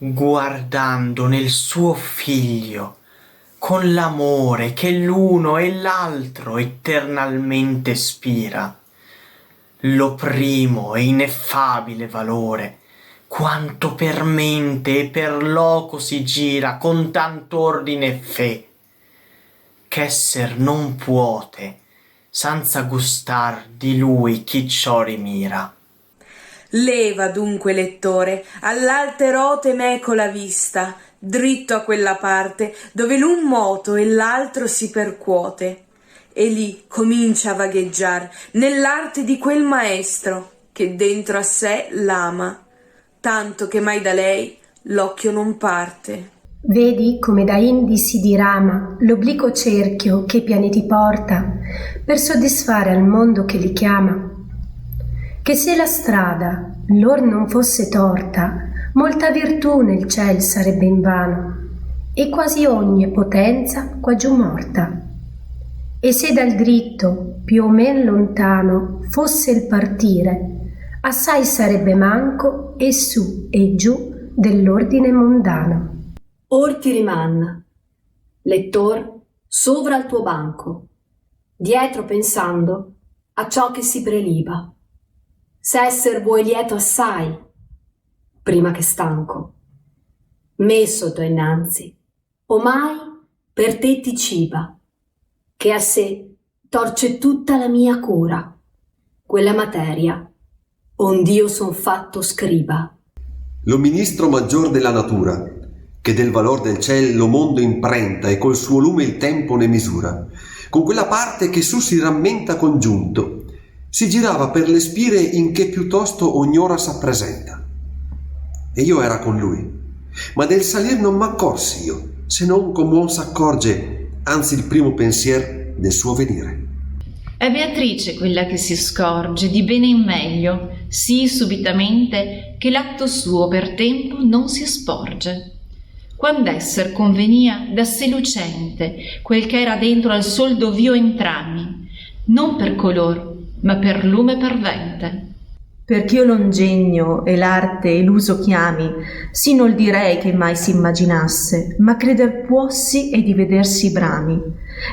guardando nel suo figlio, con l'amore che l'uno e l'altro eternalmente spira, lo primo e ineffabile valore, quanto per mente e per loco si gira con tant'ordine e fe, ch'esser non puote, senza gustar di lui chi ciò rimira. Leva dunque, lettore, all'alte rote meco la vista, dritto a quella parte dove l'un moto e l'altro si percuote, e lì comincia a vagheggiar nell'arte di quel maestro che dentro a sé l'ama, tanto che mai da lei l'occhio non parte. Vedi come da indi si dirama l'obliquo cerchio che i pianeti porta per soddisfare al mondo che li chiama. Che se la strada lor non fosse torta, molta virtù nel ciel sarebbe invano, e quasi ogni potenza qua giù morta. E se dal dritto più o men lontano fosse il partire, assai sarebbe manco e su e giù dell'ordine mondano. Or ti rimanna, lettor, sovra il tuo banco, dietro pensando a ciò che si preliba. Se esser vuoi lieto assai, prima che stanco, messo to innanzi, omai per te ti ciba, che a sé torce tutta la mia cura, quella materia, ond'io son fatto scriba. Lo ministro maggior della natura, che del valor del ciel lo mondo imprenta e col suo lume il tempo ne misura, con quella parte che su si rammenta congiunto, si girava per le spire in che piuttosto ognora s'appresenta. E io era con lui, ma del salir non m'accorsi io, se non com'uom s'accorge, anzi il primo pensier del suo venire. È Beatrice quella che si scorge di bene in meglio, sì subitamente che l'atto suo per tempo non si sporge. Quand'esser convenia da sé lucente quel che era dentro al sol dov'io entrami, non per color, ma per lume pervente. Perch'io l'ongegno e l'arte e l'uso chiami, sì nol direi che mai si immaginasse, ma creder puossi e di vedersi brami.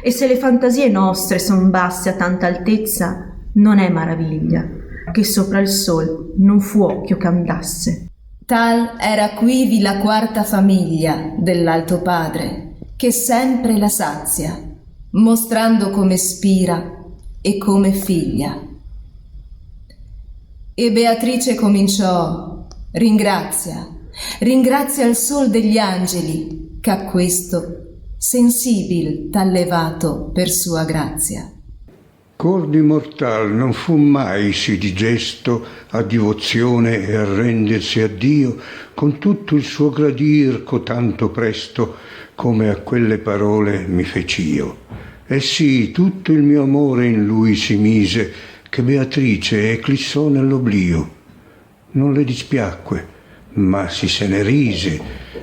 E se le fantasie nostre son basse a tanta altezza, non è maraviglia che sopra il sol non fu occhio ch'andasse. Tal era quivi la quarta famiglia dell'Alto Padre, che sempre la sazia, mostrando come spira e come figlia. E Beatrice cominciò: ringrazia il sol degli angeli, ch'a questo sensibil t'ha levato per sua grazia. Cor di mortal non fu mai sì digesto a divozione e a rendersi a Dio con tutto il suo gradir cotanto presto come a quelle parole mi fec'io. E sì, tutto il mio amore in lui si mise, che Beatrice eclissò nell'oblio. Non le dispiacque, ma si se ne rise,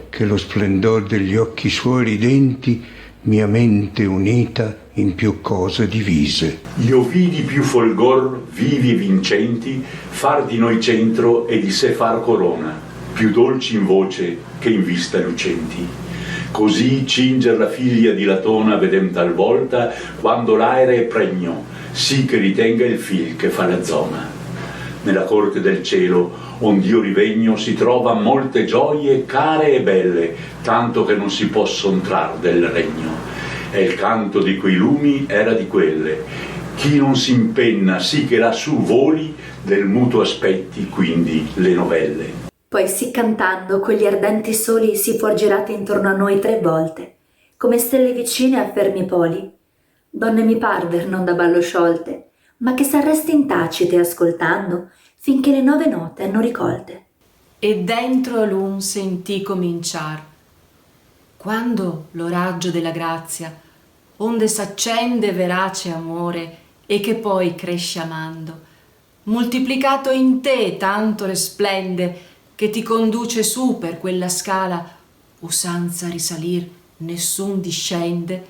che lo splendor degli occhi suoi ridenti mia mente unita in più cose divise. Io vidi più folgor vivi e vincenti far di noi centro e di sé far corona, più dolci in voce che in vista lucenti. Così cinger la figlia di Latona vedem talvolta, quando l'aere è pregno, sì che ritenga il fil che fa la zona. Nella corte del cielo, ond'io rivegno, si trova molte gioie care e belle, tanto che non si posson trar del regno. E il canto di quei lumi era di quelle. Chi non si impenna, sì che lassù voli, del muto aspetti quindi le novelle. Poi sì cantando quegli ardenti soli si forgerate intorno a noi 3 volte, come stelle vicine a fermi poli. Donne mi parver non da ballo sciolte, ma che s'arresti in tacite ascoltando, finché le 9 note hanno ricolte. E dentro l'un sentì cominciar, quando lo raggio della grazia, onde s'accende verace amore e che poi cresce amando, moltiplicato in te tanto resplende, che ti conduce su per quella scala, usanza risalir nessun discende,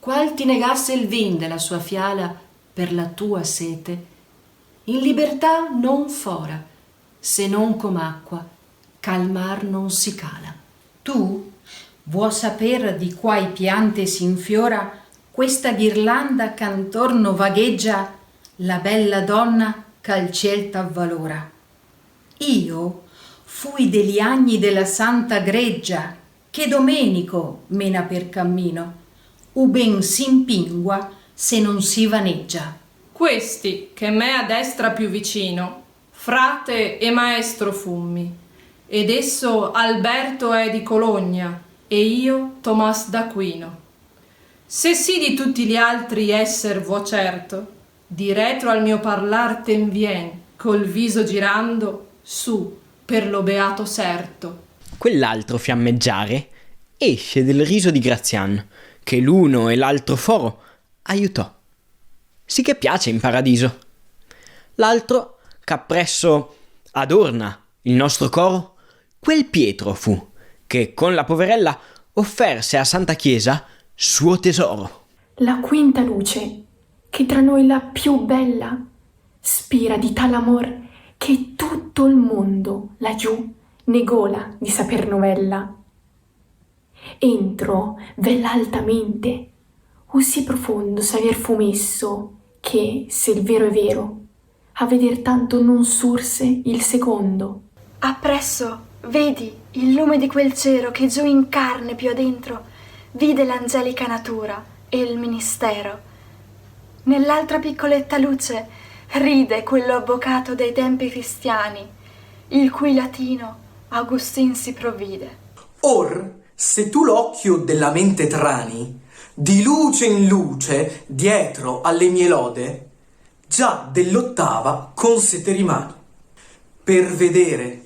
qual ti negasse il vin della sua fiala per la tua sete, in libertà non fora, se non com'acqua calmar non si cala. Tu vuoi sapere di quai piante si infiora questa ghirlanda ch'antorno vagheggia la bella donna ch'al ciel t'avvalora? Io fui degli agni della santa greggia che Domenico mena per cammino, u ben s'impingua se non si vaneggia. Questi che me a destra più vicino, frate e maestro fummi, ed esso Alberto è di Cologna e io Tomas d'Aquino. Se sì di tutti gli altri esser vo certo, di retro al mio parlar ten vien, col viso girando, su per lo beato serto. Quell'altro fiammeggiare esce del riso di Grazian, che l'uno e l'altro foro aiutò. Sì che piace in paradiso. L'altro c'appresso adorna il nostro coro, quel Pietro fu, che con la poverella offerse a Santa Chiesa suo tesoro. La quinta luce, che tra noi la più bella, spira di tal amor che tutto il mondo laggiù negola di saper novella. Entro vela altamente, sì profondo saver fu messo, che, se il vero è vero, a veder tanto non surse il secondo. Appresso, vedi il lume di quel cero che giù in carne più adentro vide l'angelica natura e il ministero. Nell'altra piccoletta luce ride quello avvocato dei tempi cristiani, il cui latino Agustin si provvide. Or, se tu l'occhio della mente trani, di luce in luce, dietro alle mie lode, già dell'ottava con se te rimani. Per vedere,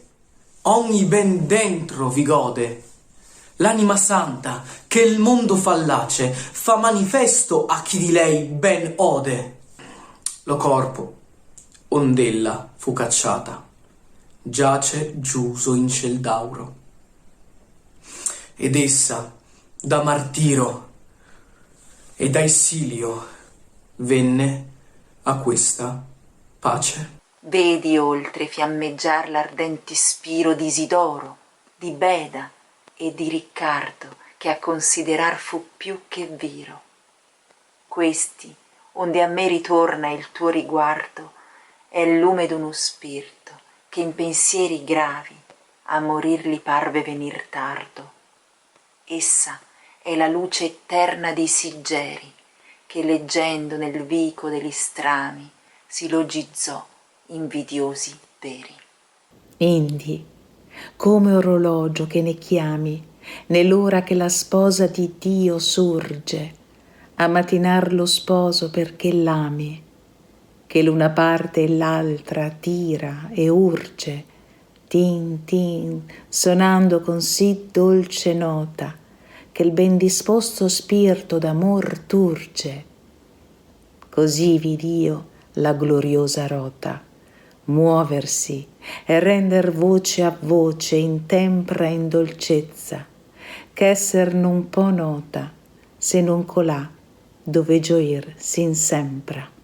ogni ben dentro vi gode, l'anima santa che il mondo fallace fa manifesto a chi di lei ben ode. Lo corpo, ond'ella fu cacciata, giace giuso in ciel d'auro, ed essa da martiro e da essilio venne a questa pace. Vedi oltre fiammeggiar l'ardente spiro di Isidoro, di Beda e di Riccardo, che a considerar fu più che vero. Questi, onde a me ritorna il tuo riguardo, è il lume d'uno spirito che in pensieri gravi a morir li parve venir tardo. Essa è la luce eterna dei siggeri che leggendo nel vico degli strami si logizzò invidiosi veri. Indi, come orologio che ne chiami nell'ora che la sposa di Dio sorge a mattinar lo sposo perché l'ami, che l'una parte e l'altra tira e urge, tin tin, sonando con sì dolce nota che il ben disposto spirito d'amor turge. Così vidi io la gloriosa rota muoversi e render voce a voce in tempra e in dolcezza, ch'esser non può nota se non colà dove gioir sin sempra.